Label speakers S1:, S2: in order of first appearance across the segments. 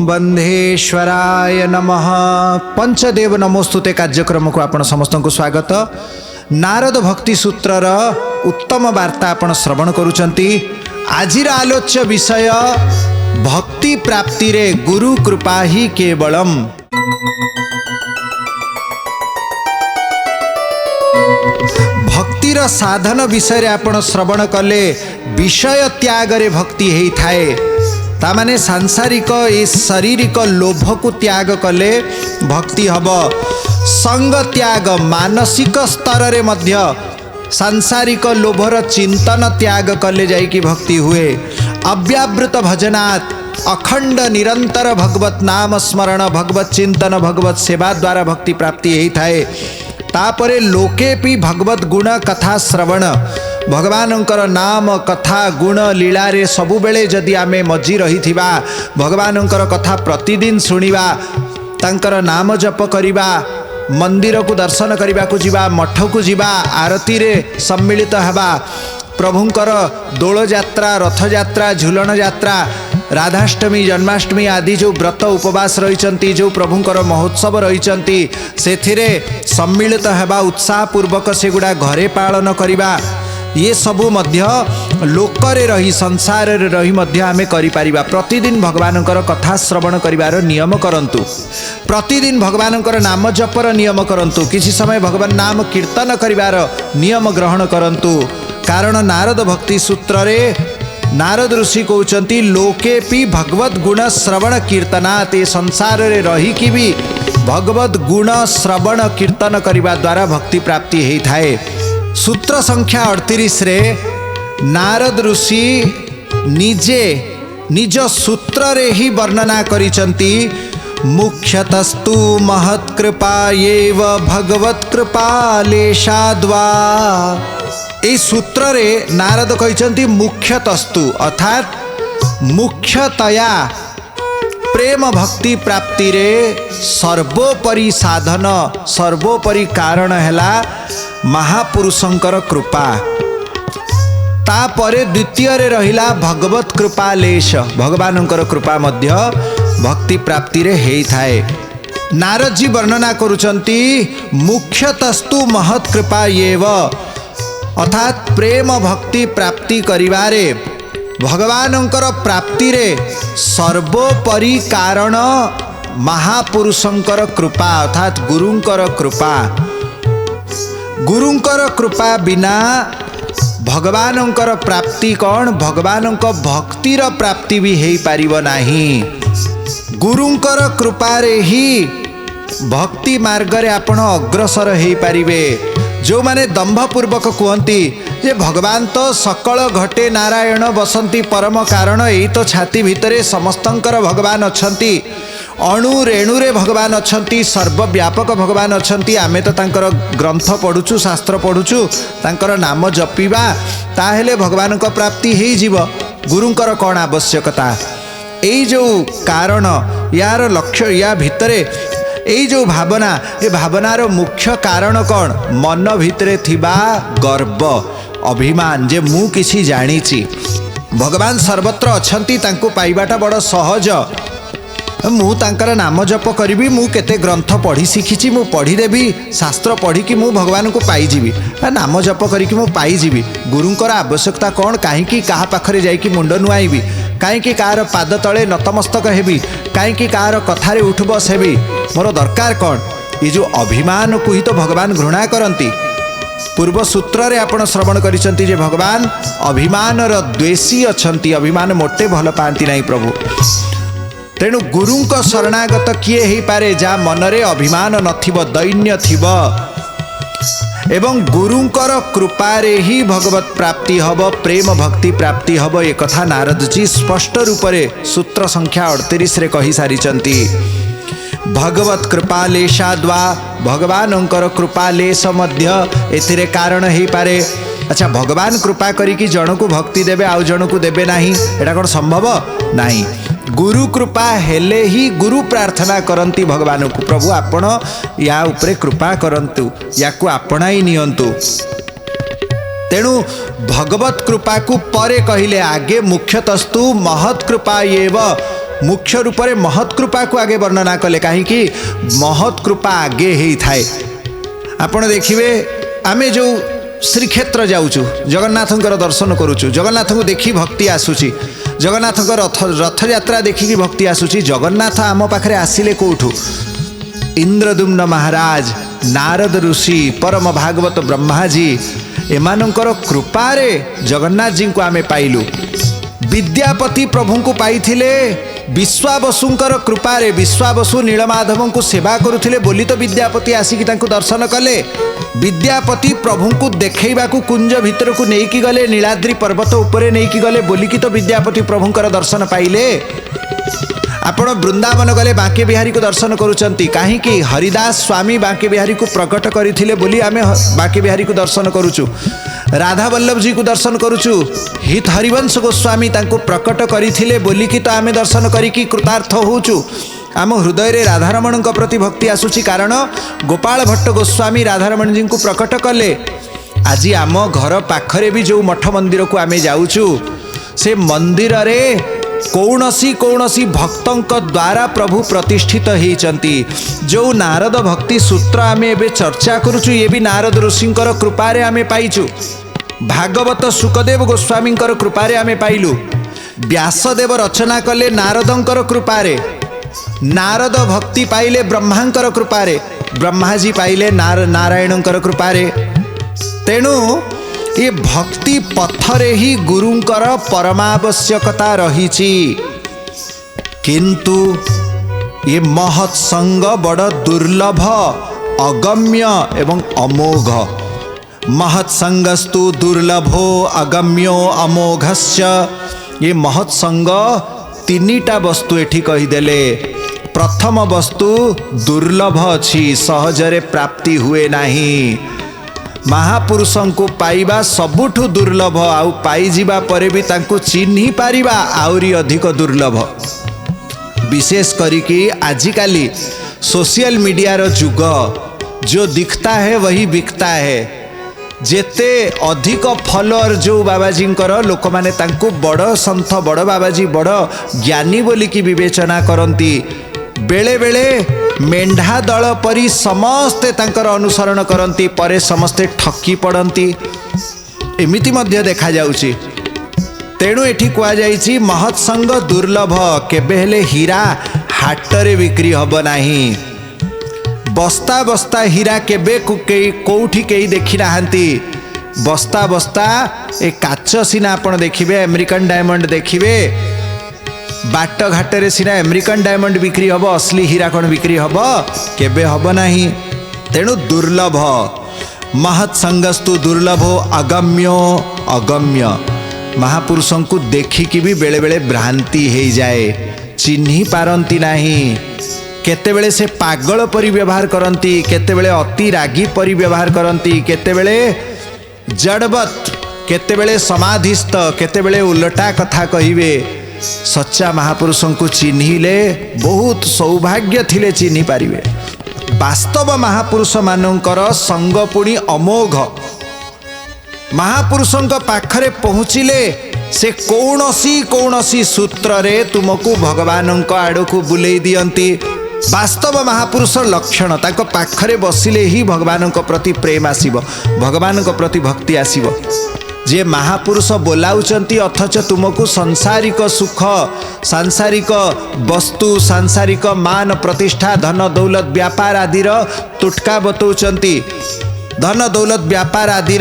S1: बंधेश्वराय नमः। पंचदेव नमोस्तुते कार्यक्रम को आपण समस्त को स्वागत। नारद भक्ति सूत्रर उत्तम वार्ता आपण श्रवण करुचंती। आजिर आलोच्य विषय भक्ति प्राप्ति रे गुरु कृपा ही केवलम। भक्तिर साधन विषय आपण श्रवण कले विषय त्याग रे भक्ति हेई थाए। तामाने सांसारिक ए शारीरिक लोभ को त्याग कले भक्ति हब। संग त्याग मानसिक स्तर रे मध्य सांसारिक लोभर चिंतन त्याग कले जाई की भक्ति हुए। अव्यावृत भजनात् अखंड निरंतर भगवत नाम स्मरण भगवत चिंतन भगवत सेवा द्वारा भक्ति प्राप्ति यही थाए। तापरे लोके भी भगवत गुण कथा श्रवण भगवानंकर नाम कथा गुण लीला रे सबु बेले जदि आमे मजी रही थिबा भगवानंकर कथा प्रतिदिन सुनिबा तांकर नाम जप करिबा मंदिर को दर्शन करने को जीवा मठ को जीवा आरती रे सम्मिलित हवा प्रभुंकर दोल यात्रा रथ यात्रा झूलन यात्रा राधाष्टमी जन्माष्टमी आदि जो व्रत उपवास रही जो प्रभुंकर महोत्सव रही से सम्मिलित हवा उत्साह पूर्वक से गुड़ा घरे पालन करिबा ये सबू मध्य लोकरे रही संसार रे रही मध्य आमे करि परिबा। प्रतिदिन भगवानंकर कथा श्रवण करिवार नियम करंतु। प्रतिदिन भगवानंकर नाम जपर नियम करंतु। किसी समय भगवान नाम कीर्तन करिवार नियम ग्रहण करंतु। कारण नारद भक्ति सूत्र रे नारद ऋषि कहउचंती लोके पि भगवत गुण श्रवण कीर्तनात्। ए संसार रे रही कि भी भगवत गुण श्रवण कीर्तन करिवा द्वारा भक्ति प्राप्ति हेई थाए। सूत्र संख्या 38 रे नारद ऋषि निजे निज सूत्र रे ही वर्णना करिचंती। मुख्यतस्तु महत्कृपा एव भगवत कृपा लेशाद्वा। ए सूत्र रे नारद कहिचंती मुख्यतस्तु अर्थात मुख्यतया प्रेम भक्ति प्राप्ति रे सर्वोपरि साधन सर्वोपरि कारण हैला महापुरुषंकर कृपा। तापरे द्वितीय रे रहिला भगवत कृपा लेश भगवानंकर कृपा मध्य भक्ति प्राप्ति रे हेई थाए। नारद जी वर्णना करुचंती मुख्यतस्तु महत् कृपा एव अर्थात प्रेम भक्ति प्राप्ति करिवारे भगवानंकर प्राप्ति रे सर्वोपरि कारण महापुरुषंकर कृपा अर्थात गुरुंकर कृपा। गुरुंकर कृपा बिना भगवानंकर प्राप्ति कौन भगवानंक भक्तिर प्राप्ति भी हेई पारिबो नाही। गुरुंकर कृपा रे ही भक्ति मार्ग रे आपण अग्रसर हेई पारिबे। जो माने दंभपूर्वक कहती जे भगवान तो सकल घटे नारायण बसंती परम कारण यही तो छाती भितरे समस्तंकर भगवान अछंती अणु रेणुरे भगवान अछंती सर्वव्यापक भगवान अछंती। आमे तो तांकर ग्रंथ पढ़ुचु शास्त्र पढ़ुचु तांकर नाम जपिबा ताहेले भगवान को प्राप्ति हेई जीव। गुरुंकर कौन आवश्यकता यही जो कारण यार लक्ष्य या भितरे यही जो भावना ये भावनार मुख्य कारण कौन मन भितरे थिबा गर्व अभिमान जे मु किसी जानिछि। भगवान सर्वत्र अछंती तांको पाइबाटा बड़ सहज। मु तांकर नाम जप करी मु केते ग्रंथ पढ़ी शिखिछि मु पढ़ी देवी शास्त्र पढ़ी कि मु भगवान को पाइजिबी नाम जप करी मु पाइजिबी। गुरुंकर आवश्यकता कौन कहीं काहा पाखरे जाइकी मुंड नुआइबी कहीं कार पाद तले नतमस्तक हेबी कहीं कार कथारे उठ बस हेबी मोर दरकार कौन। ये जो अभिमान को ही तो भगवान घृणा करती। पूर्व सूत्र रे आपण श्रवण करिसंती जे भगवान अभिमान र द्वेषी अछंती अभिमान मोटे भल पाती नहीं प्रभु। तेणु गुरुंक शरणागत किए ही पारे जा मनरे अभिमान नथिब दैन्य थिब एवं गुरुंकर कृपारे ही भगवत प्राप्ति हब प्रेम भक्ति प्राप्ति हब। ये कथा नारद जी स्पष्ट रूप से सूत्र संख्या 38 रे कही सारिचंती। भगवत कृपालेशाद्वा भगवानंकर कृपालेश मध्य एथिरे कारण हेई पारे। अच्छा भगवान कृपा करिकी जन को भक्ति देबे आउ जन को देबे नाही एटा कोन संभव नाही। गुरु कृपा हेले ही गुरु प्रार्थना करंती भगवान को प्रभु आपण या उपरे कृपा करंतु या को आपणाई नियंतु। तेणु भगवत कृपा को परे कहले आगे मुख्यतस्तु महत् कृपा एव मुख्य रूप से महत् कृपा को आगे वर्णना कले कहीं महत् कृपा आगे ही थाए। आपण देखिए आमे जो श्रीक्षेत्र जाऊँ जगन्नाथ दर्शन करुचु जगन्नाथ को देखी भक्ति आसूची जगन्नाथ रथ यात्रा देखिकी भक्ति आसूची जगन्नाथ आम पाखे आसिले कौठू इंद्रदुम्न महाराज नारद ऋषि परम भागवत ब्रह्माजी एमानंकर कृपारे जगन्नाथ जी को आमे पाइलु। विद्यापति प्रभु को पाइथिले विश्वावसुंकर कृपारे विश्वावसु नीलमाधव को सेवा करुथिले बोली तो विद्यापति आसिकी तांको दर्शन कले। विद्यापति प्रभु को देखैबा को कुंज भितर को नेकी गले नीलाद्रि पर्वत उपरे नेकी गले बोलिकी तो विद्यापति प्रभुंकर दर्शन पाइले। आपण वृंदावन गले बांके बिहारी को दर्शन करुचंती कहीं हरिदास स्वामी बांके बिहारी को प्रकट करथिले बोली आमे बांके बिहारी को दर्शन करुचु। राधा वल्लभ जी को दर्शन करुचु। हित हरिवंश गोस्वामी तांको प्रकट करथिले बोलिकी तो आमे दर्शन करिकी कृतार्थ होचु। आम हृदय रे राधारमण प्रति भक्ति आसुची कारण गोपाल भट्ट गोस्वामी राधारमण जी को प्रकट कले। आज आम घर पाखरे भी जो मठ मंदिर को आमे जाऊचु से मंदिर रे कौनसी कौनसी भक्तों द्वारा प्रभु प्रतिष्ठित होती। जो नारद भक्ति सूत्र आम ए चर्चा करुचु ये भी नारद ऋषिंकर कृपारे आमे पाइचु। भागवत सुखदेव गोस्वामी कृपारे आमे पाइलु। व्यासदेव रचना कले नारदंकर कृपारे। नारद भक्ति पाइले ब्रह्मांकर कृपारे। ब्रह्माजी पाइले नारायणंकर कृपारे। तेणु ये भक्ति पथरे ही गुरुंकर परमावश्यकता रही। किंतु ये महत् संग बड़ दुर्लभ अगम्य एवं अमोघ। महत् संगस्तु दुर्लभो अगम्यो अमोघस्य। ये महत् संग तीनिटा वस्तु एठी कहीदेले। प्रथम वस्तु दुर्लभ अछि सहजरे प्राप्ति हुए नहीं। महापुरुषों को पाइबा सबुठु दुर्लभ आउ पाई जीवा परे भी तांको चिन्ही पारिबा आउरी अधिक दुर्लभ। विशेष करिकी आजिकाली सोशल मीडिया रो जुग जो दिखता है वही बिकता है। जेते अधिक फॉलोअर जो बाबाजी लोक माने तांको बड़ संत बड़ बाबाजी बड़ ज्ञानी बोली की विवेचना करती। बेले बेले मेंढा दल परी समस्ते तांकर अनुसरण करती परे समस्ते ठकी पड़ती एमिति मध्य देखा जाउची। तेणु एठी कुआ जाइछि महत् संग दुर्लभ केबे हेले हीरा हाटरे बिक्री हब नाही। बस्ता बस्ता हीरा केबे कोउठी केही देखि नाहंती। बस्ता बस्ता ए काच सिना आपण देखिबे अमेरिकन डायमंड देखिबे बाट घाटे सीना अमेरिकन डायमंड बिक्री हम असली हीरा कौन बिक्री हम केबे हम नाही। तेणु दुर्लभ महत् संगस्तु दुर्लभो अगम्यो अगम्य। महापुरुषों को देखिकी भी बेले बेले भ्रांति हो जाए चिन्ही पारती नहीं। केतेबेले से पागल परी व्यवहार करती केतेबेले अति रागी परी व्यवहार करती केतेबेले जड़वत केतेबेले समाधिस्थ केतेबेले उलटा कथा कहिबे। सच्चा महापुरुषों को चिन्हिले बहुत सौभाग्य थिले चिन्ही पारिबे। वास्तव महापुरुष मानकर संग पुणी अमोघ। महापुरुषों पाखरे पहुँचिले से कौनसी कौनसी सूत्र रे तुमको भगवान आड़ को बुले दियंती। वास्तव महापुरुष लक्षण ताको पाखरे बसिले ही भगवान प्रति प्रेम आसीबो भगवान प्रति भक्ति आसीबो। जे महापुरुष बोलाउचंती अथच तुमको सांसारिक सुख सांसारिक वस्तु सांसारिक मान प्रतिष्ठा धन दौलत व्यापार आदि तुटका बतौचंती धन दौलत व्यापार आदि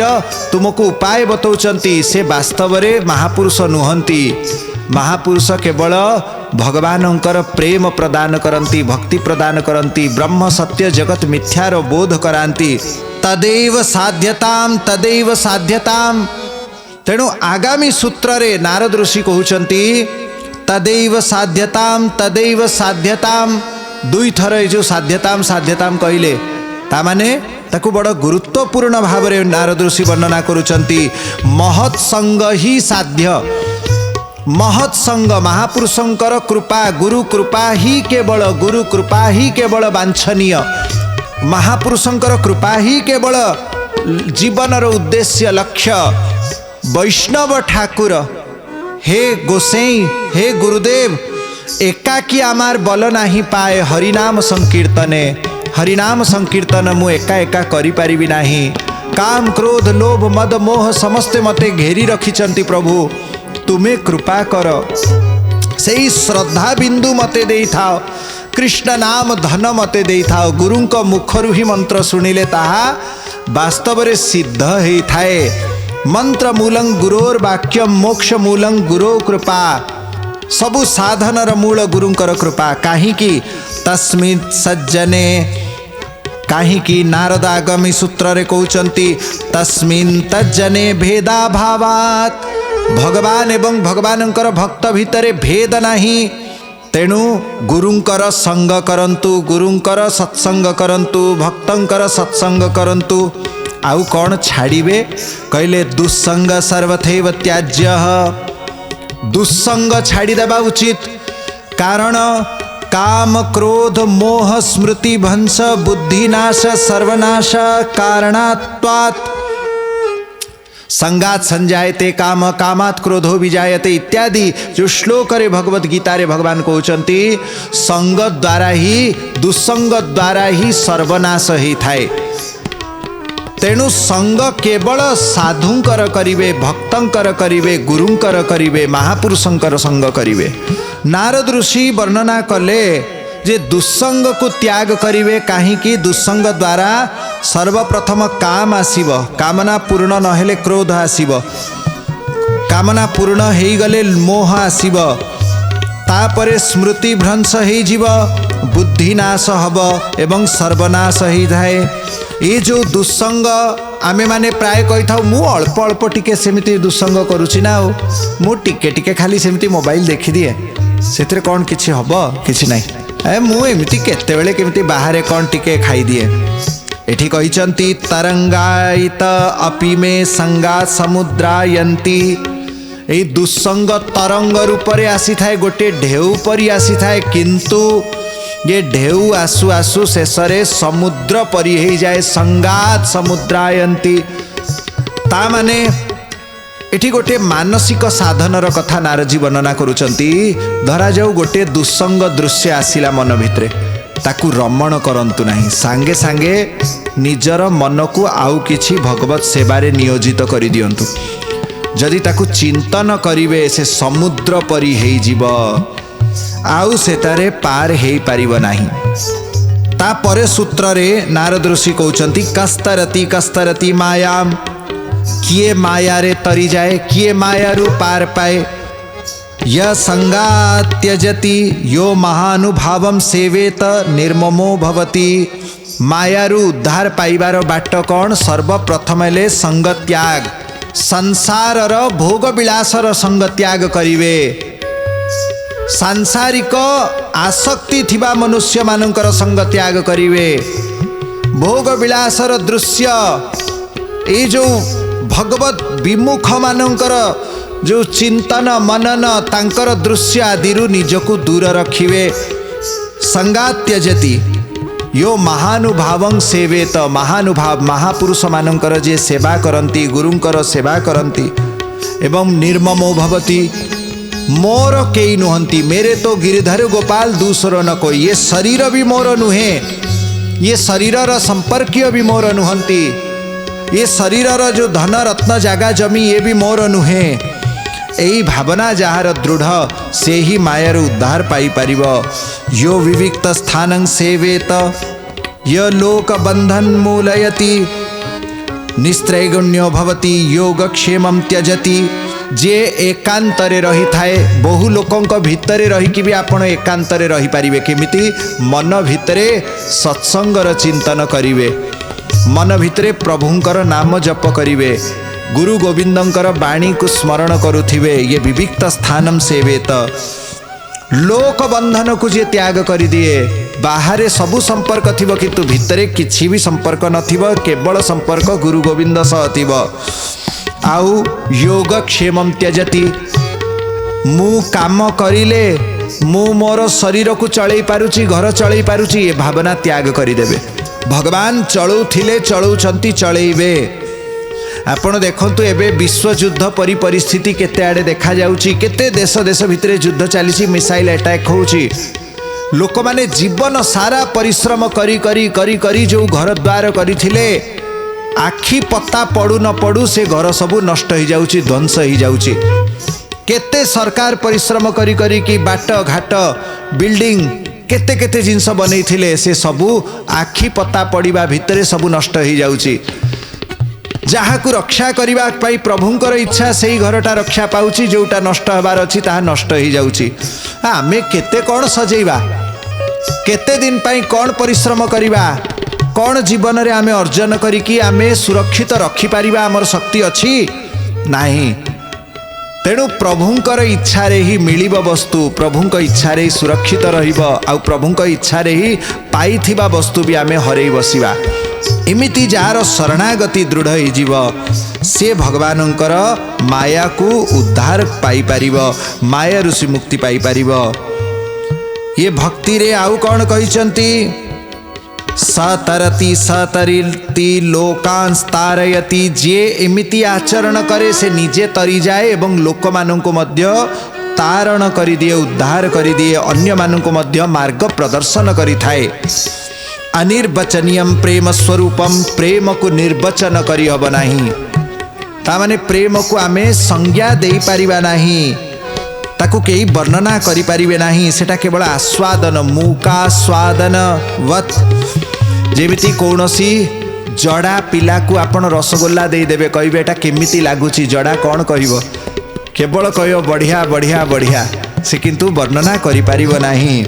S1: तुमको उपाय बतौचंती से वास्तव रे महापुरुष नुहंती। महापुरुष केवल भगवानंकर प्रेम प्रदान करती भक्ति प्रदान करती ब्रह्म सत्य जगत मिथ्यार बोध करांती। तदैव साध्यताम तदैव साध्यताम। तेणु आगामी सूत्र रे नारद ऋषि कहउचंती तदैव साध्यताम तदैव साध्यताम। दुई थर जो साध्यताम साध्यताम कहले ता माने ताकू बड़ गुरुत्वपूर्ण भाव रे नारद ऋषि वर्णना करुचंती। महत् संग ही साध्य। महत् संग महापुरुषंकर कृपा गुरु कृपा ही केवल गुरु कृपा ही केवल वांछनीय। महापुरुषंकर कृपा ही केवल जीवनर उद्देश्य लक्ष्य। वैष्णव ठाकुर हे गोसाई हे गुरुदेव एकाकी आमार बल नहीं पाए हरिनाम संकीर्तने हरिनाम संकीर्तन मु एका एका करि पारिबि नाही। काम क्रोध लोभ मद मोह समस्ते मते घेरी रखिचंती प्रभु तुमे कृपा कर सेई श्रद्धा बिंदु मते देई थाओ कृष्ण नाम धन मते देई थाओ। गुरुं को मुखरु ही मंत्र सुनिले ताहा वास्तव रे सिद्ध हेई थाए। मंत्र मूलं गुरोर वाक्यम मोक्ष मूलं गुरो कृपा सबु साधनर मूल गुरुंकर कृपा। काहींकि तस्मिन् सज्जने काहींकि नारद आगामी सूत्र रे कहउचंती तस्मिन् तज्जने भेदा भावात भगवान एवं भगवानंकर भक्त भितरे भेद नहीं। तेणु गुरुंकर संग करंतु गुरुंकर सत्संग करंतु भक्तंकर सत्संग करंतु। आउ कौन छाड़िबे कहले दुस्संग सर्वथैव त्याज्यः। दुस्संग छाड़ी देबा उचित कारण काम क्रोध मोह स्मृति भंस बुद्धिनाश सर्वनाश कारणात्वात् संगात संजायते काम कामात क्रोधो विजायते इत्यादि जो श्लोक रे भगवत गीता रे भगवान कहउचंती संग द्वारा ही दुस्संग द्वारा ही सर्वनाश ही थाए। तेणु संग केवल साधुंकर करिवे भक्तंकर करिवे गुरुंकर करिवे महापुरुषंकर संग करिवे। नारद ऋषि वर्णना कले जे दुस्संग को त्याग करिवे काहींकि दुस्संग द्वारा सर्वप्रथम काम आसीब कामना पूर्ण नहेले क्रोध आसीब कामना पूर्ण हेई गले मोह आसीब तापरे स्मृति भ्रंश हेई जीव बुद्धि नाश हब एवं सर्वनाश हेई जाए। ये जो दुस्संग आमे माने प्राय कही था मु अल्प अल्प टिके सेमिति दुस्संग करुछि ना मु टिके टिके खाली सेमिति मोबाइल देखि दिए सेतरे कोन किछि हबो किछि नै मु एमिति केते बेले केमिति बाहरे कोन टिके खाई दिए। एठी कहिचंती तरंगायित अपि मे संगा समुद्रायंती। ए दुस्संग तरंग रूप रे आसी थाए गोटे ढेउ परी आसी थाए किंतु ये ढेउ आसु आसु शेषरे समुद्र परी ही जाए संगात समुद्रायंती। ता माने एठी गोटे मानसिक साधनर कथा नारजी वर्णना करुचंती। धरा जाऊ गोटे दुस्संग दृश्य आसिला मन भितरे ताकू रमण करंतु नहीं सांगे सांगे निजर मन को आउ किछि भगवत सेवारे नियोजित करि दियंतु। जदि ताकू चिंतन करिवे से समुद्र परी हेई जीव आउ सेतारे पार हेई पारिब नाही। ता परे सूत्र रे नारद ऋषि कहउचंती कस्तरती कस्तरती मायाम किए माया रे तरी जाए किए माया रु पार पाए। य संगा त्यजति यो महानुभावम सेवेत निर्ममो भवति। मायारु उद्धार पाइबार बाट कौन सर्वप्रथम ले संग त्याग संसारर भोग विलासर संग त्याग करिवे। सांसारिक आसक्ति थिबा मनुष्य मानकर संग त्याग करिवे। भोग विलासर दृश्य ए जो भगवत विमुख मानकर जो चिंतन मनन तांकर दृश्य आदिरु निजको दूर रखिवे। संगा त्यजति यो महानुभावं सेवेत। महानुभाव महापुरुष मानकर जे सेवा करंती गुरुंकर सेवा करंती एवं निर्ममो भवति। मोर केई नुहंती मेरे तो गिरिधर गोपाल दूसरो न कोई। ये शरीर भी मोर नुहे ये शरीरर संपर्कीय भी मोर नुहंती। ये शरीरर जो धन रत्न जागा जमी ये भी मोर नुहे। एही भावना जहार दृढ़ से ही मायार उद्धार पाई पारिब। यो विविक्त स्थानं सेवेत य लोक बंधन मूलयति निस्त्रैगुण्यो भवति योगक्षेमं त्यजति। जे एकांतरे रही थाए बहु लोकंक भितरे रही कि भी आपण एकांतरे रही पारिबे केमिति मन भितरे सत्संगर चिंतन करिवे मन भितरे प्रभुंकर नाम जप करिवे गुरु गोविंदंकर वाणी को स्मरण करुथिवे। ये विविक्त स्थानम सेवेत। लोक बंधन को जे त्याग कर दिए बाहर सबु संपर्क थिबो किंतु भितरे किछि भी संपर्क नथिबो केवल संपर्क गुरु गोविंद सह थिबो। आउ योगक्षेमं त्यजति। मु काम करिले मु मोर शरीर को चलई पारुची घर चलई पारुची ये भावना त्याग करिदेबे। भगवान चलौथिले चलौछंती चलैबे। आपण देखंतु एबे विश्व युद्ध परि परिस्थिति केते आड़े देखा जाउची, केते देश देश भितरे युद्ध चलीची, मिसाइल अटैक होउची। लोक माने जीवन सारा परिश्रम करी करी करी करी जो घर द्वार करिथिले, आखि पत्ता पड़ू न पड़ू से घर सबू नष्ट हो जाउची, ध्वंस हो जाउची। केते सरकार परिश्रम करी करी कि बाट घाट बिल्डिंग केते केते जिनस बनै थिले, से सबू आखि पत्ता पड़िबा भितरे सबू नष्ट हो जाउची। जहाँ को रक्षा करने पाई प्रभुंकर इच्छा से ही घरटा रक्षा पाउची, जोटा नष्ट हबार अच्छी ताहा नष्ट हो जाउची। आमे केते कौन सजेइबा, केते दिन पाई कौन परिश्रम करिबा, कौन जीवन रे आमे अर्जन करिकी आमे सुरक्षित रखी पारिबा, हमर शक्ति अच्छी नाही। तेणु प्रभुंकर इच्छा रे ही मिलिब वस्तु, प्रभुंक इच्छा रे ही सुरक्षित रहिब, आ प्रभुंक इच्छा रे ही पाइथिबा वस्तु भी आमे हरई बसिबा। एमिति जार शरणागति दृढ़ हो से भगवानंकर माया को उद्धार पाई परिबो, माया ऋषि मुक्ति पाई परिबो। ये भक्ति रे आउ कौन कहिसंती, सतरति सतरिति लोकांस तारयति, जे एमिति आचरण करे से निजे तरी जाए एवं लोक माननको मध्य तारण करि दिए, उद्धार करि दिए, अन्य माननको मध्य मार्ग प्रदर्शन करि थाए। अनिर्वचनीयम प्रेम स्वरूपम, प्रेम को निर्वचन करी हब नाही। तामाने प्रेम को आमे संज्ञा दे पारिबा नाही, ताकू केही वर्णना करि पारिबे नाही, सेटा केवल आस्वादन, मुका स्वादन वत। जेमिति कौनसी जड़ा पिला को आपण रसगोल्ला दे देबे, कहबे एटा केमिति लागुची, जड़ा कौन कहबो, केवल कहबो बढ़िया बढ़िया बढ़िया, से किंतु वर्णना करि पारिबो नाही।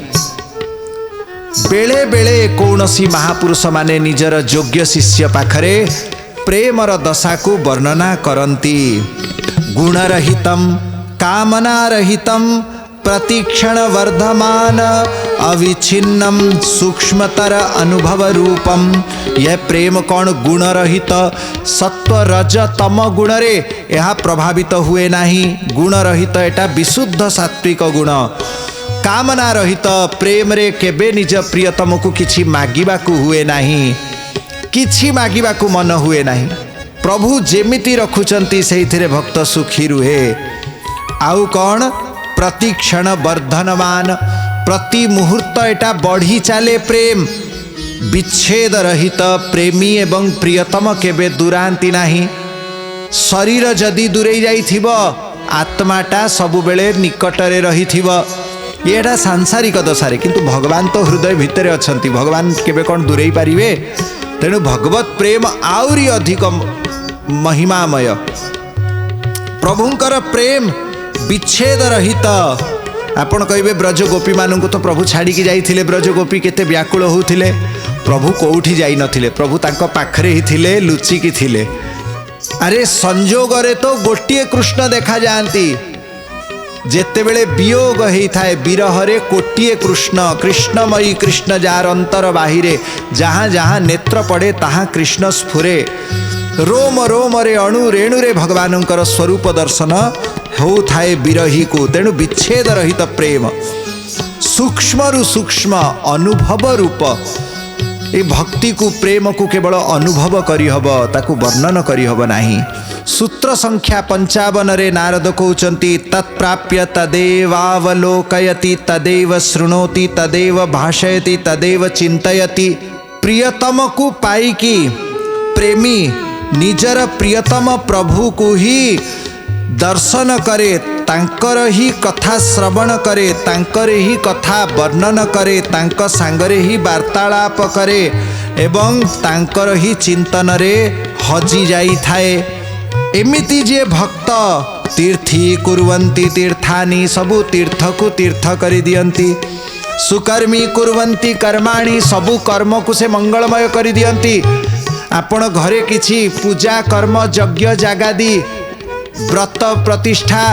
S1: बेले बेले कौनसी महापुरुष माने निजर योग्य शिष्य पाखरे प्रेमर दशा को वर्णना करती। गुणरहितम कामनारहितम प्रतिक्षण वर्धमान अविच्छिन्नम सूक्ष्मतर अनुभव रूपम। यह प्रेम कौन गुणरहित, सत्व रज तम गुण रे यह प्रभावित हुए नहीं। गुणरहित एटा विशुद्ध सात्विक गुण। कामना रहित प्रेम रे केबे निज प्रियतम को किछि मागिबा को हुए नहीं, किछि मागिबा को मन हुए नहीं। प्रभु जेमिति रखुचंती सेहिथिरे भक्त सुखी रुहे। आउ कौन प्रतिक्षण वर्धनमान, प्रति मुहूर्त एटा बढ़ी चाले प्रेम। विच्छेद रहित प्रेमी एवं प्रियतम केबे दुरांती नाही। शरीर जदि दूरे जाइथिबो, आत्माटा सबुबेले निकटरे रहिथिबो। येटा सांसारिक दशारे, किंतु भगवान तो हृदय भितर अछंती, भगवान केबे कौन दूरे पारिबे। तेणु भगवत प्रेम आउरी अधिक महिमामय। प्रभुंकर प्रेम विच्छेद रहित। आपण कहबे ब्रज गोपी मानू तो प्रभु छाड़ी की जाइथिले, ब्रज गोपी केते व्याकुल होउथिले। प्रभु कोउठी जाई नथिले, प्रभु तांको पाखरे ही थिले, लुचिकी थिले। अरे संजोग रे तो गोटिए कृष्ण देखा जाती, जेतेबेले वियोग होइथाए विरहरे कोटिए कृष्ण। कृष्णमयी कृष्ण जार अंतर बाहिरे, जहाँ जहाँ नेत्र पड़े तहाँ कृष्ण स्फुरे। रोम रोम रे अणु रेणु रे भगवानंकर स्वरूप दर्शन होउथाए विरही को। तेणु विच्छेद रहित प्रेम, सूक्ष्म रु सूक्ष्म अनुभव रूप। ये भक्ति को प्रेम को केवल अनुभव करी हब, ताकू वर्णन करी हब नाही। सूत्र संख्या 55 रे नारद कहउचंती, तत्प्राप्य तदेवावलोकयति तदेव शृणोति तदेव भाषयति तदेव चिंतयति। प्रियतम को पाइकी प्रेमी निजर प्रियतम प्रभु को ही दर्शन करे, तांकर ही कथा श्रवण करे, तांकर ही कथा वर्णन करे, तांक सांगरे ही वार्तालाप करे एवं तांकर ही चिंतन रे हजी जाई थाए। एमिति जे भक्त तीर्थी कुर्वन्ति तीर्थानि, सबु तीर्थ को तीर्थ करि दियंती। सुकर्मी कुर्वन्ति कर्माणि, सबु कर्म को से मंगलमय करि दियंती। आपण घरे किछि पूजा कर्म यज्ञ जागादी व्रत प्रतिष्ठा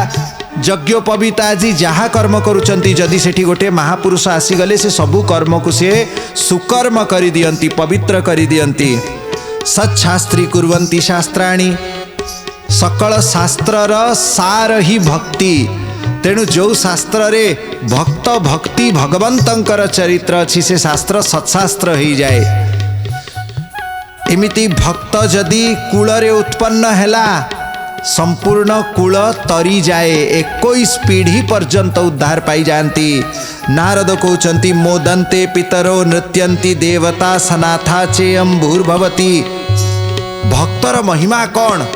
S1: यज्ञोपवीत आदि जहाँ कर्म करुचंती, जदि सेठी गोटे महापुरुष आसीगले से सबु कर्म को से सुकर्म करि दियंती, पवित्र करि दियंती। सच्छास्त्री कुर्वन्ति शास्त्राणि, सकल शास्त्रर सार ही भक्ति। तेणु जो शास्त्र रे भक्त भक्ति भगवंतर चरित्र अच्छी, से शास्त्र सत्शास्त्र हो जाए। एमिति भक्त जदि कूलरे उत्पन्न हैला संपूर्ण कूल तरी जाए 21 पीढ़ी पर्यंत उद्धार पाई जाती। नारद कहते मोदन्ते पितरो नृत्यन्ति देवता सनाथा चेयम भूर्भवती। भक्तर महिमा कौन?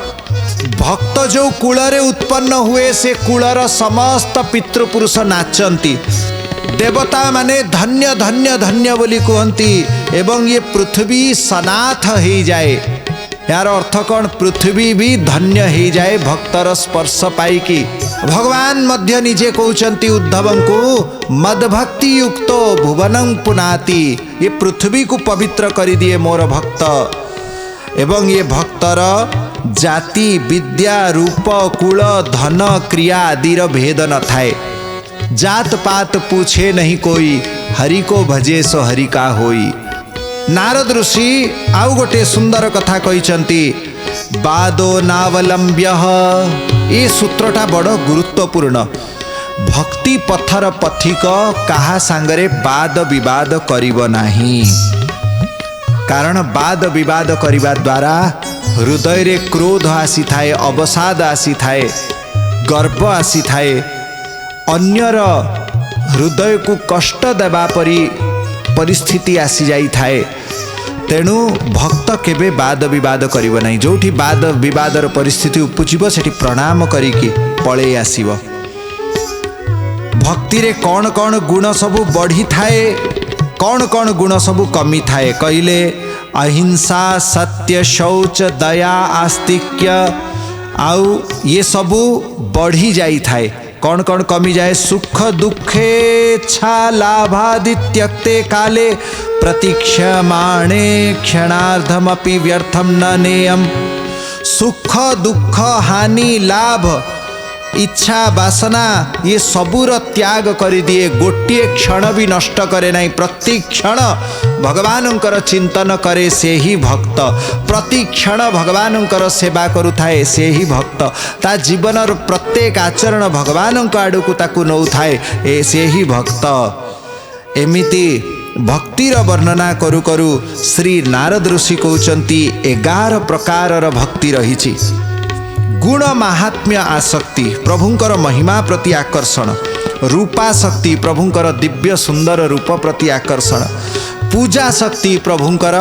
S1: भक्त जो कूलरे उत्पन्न हुए से कूलर समस्त पितृपुरुष नाचंती। देवता माने धन्य धन्य धन्य बोली कहती एवं ये पृथ्वी सनाथ हो जाए। यार अर्थ कौन? पृथ्वी भी धन्य हो जाए भक्तर स्पर्श पाईकी। भगवान मध्य निजे कहते उद्धव को मदभक्ति युक्तो भुवनं पुनाति। ये पृथ्वी को पवित्र कर दिए मोर भक्त। एवं ये भक्तर जाति विद्या रूप कुल धन क्रिया आदि भेद न थाए। जात पात पूछे नहीं कोई, हरि को भजे सो हरि का होई। नारद ऋषि आउ गोटे सुंदर कथा कहिसंती बादो नावलंब्य। ये सूत्रटा बड़ गुरुत्वपूर्ण। भक्ति पथर पथिक कहा सांगरे वाद विवाद करिब नाही। कारण वाद विवाद करिबा द्वारा हृदय रे क्रोध आसी थाए, अवसाद आसी थाए, गर्व आसी थाए, अन्यर हृदय को कष्ट देवा परी परिस्थिति आसी जाई थाए। तेणु भक्त केबे वाद विवाद करिब नाही। जोठी वाद विवादर परिस्थिति उपजिब सेठी प्रणाम करिकी पळे आसीब। भक्ति रे कौन कौन गुण सबु बढ़ी थाए, कौन कौन गुण सबु कमी थाए कहले अहिंसा सत्य शौच दया आस्तिक्य आउ ये सबु बढ़ी जाई थाए। कौन कौन कमी जाए? सुख दुखे इच्छा लाभादि त्यक्ते काले प्रतीक्षमाणे क्षणार्धमपि व्यर्थम न नेयम। सुख दुख हानि लाभ इच्छा वासना ये सबूर त्याग कर दिए, गोटे क्षण भी नष्ट करे नहीं। प्रति क्षण भगवानंकर चिंतन करे से ही भक्त। प्रति क्षण भगवानंकर सेवा करुथाए से ही भक्त। ता जीवन प्रत्येक आचरण भगवानंक आड़कू ताकू नौ थाए से ही भक्त। एमिति भक्तिर वर्णना करू करू श्री नारद ऋषि कहते 11 प्रकार भक्ति रही। गुण महात्म्य आसक्ति प्रभुंकर महिमा प्रति आकर्षण, रूपाशक्ति प्रभुंकर दिव्य सुंदर रूप प्रति आकर्षण, पूजा शक्ति प्रभुंकर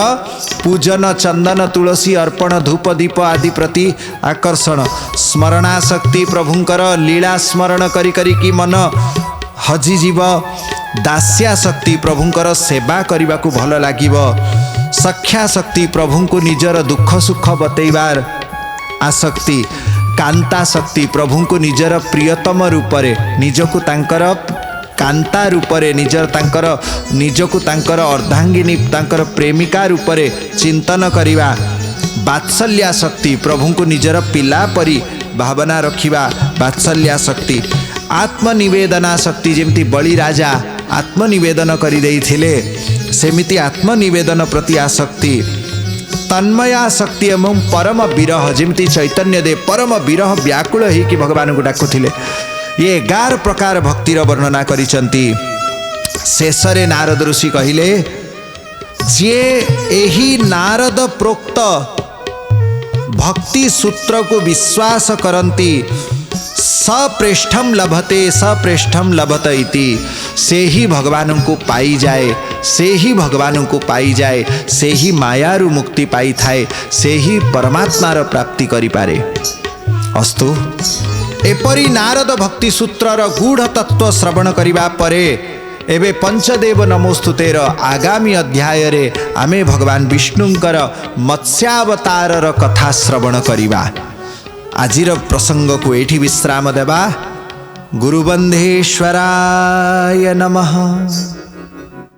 S1: पूजन चंदन तुलसी अर्पण धूप दीप आदि प्रति आकर्षण, स्मरणाशक्ति प्रभुंकर लीला स्मरण करी करी की मन हजिजीव, दास्याशक्ति प्रभुंकर सेवा करने को भल लागिब, सख्याशक्ति प्रभु को निजर दुख सुख बतैबार आसक्ति, कांता शक्ति प्रभु को निजर प्रियतम रूपरे निजकु तांकर कांता रूपरे निजकु तांकर अर्धांगिनी तांकर प्रेमिका रूपरे चिंतन करिवा, वात्सल्याशक्ति प्रभु को निजर पिला परी भावना रखिबा वात्सल्याशक्ति, आत्मनिवेदनाशक्ति जेमती बलि राजा आत्मनिवेदन करि देइथिले सेमिति आत्मनिवेदन प्रति आसक्ति, तन्मया शक्ति एवं परम विरह जेमती चैतन्य देव परम विरह व्याकुल ही कि भगवान को डाकुथिले। ये 11 प्रकार भक्तिर वर्णना करिसंती। शेषरे नारद ऋषि कहिले जे एही नारद प्रोक्त भक्ति सूत्र को विश्वास करंती सप्रेष्ठम लभत इति, से ही भगवान को पाई जाए, से ही भगवान को पाई जाए, से ही मायारु मुक्ति पाई थाए, से ही परमात्मार प्राप्ति करि पारे। अस्तु एपरी नारद भक्ति सूत्रर गूढ़ तत्व श्रवण करिबा परे एबे पंचदेव नमोस्तुतेर आगामी अध्याय रे आमे भगवान विष्णुंकर मत्स्यावतारर कथा श्रवण करिबा। आजिर प्रसंग को एठी विश्राम देबा। गुरुबंधेश्वराय नमः।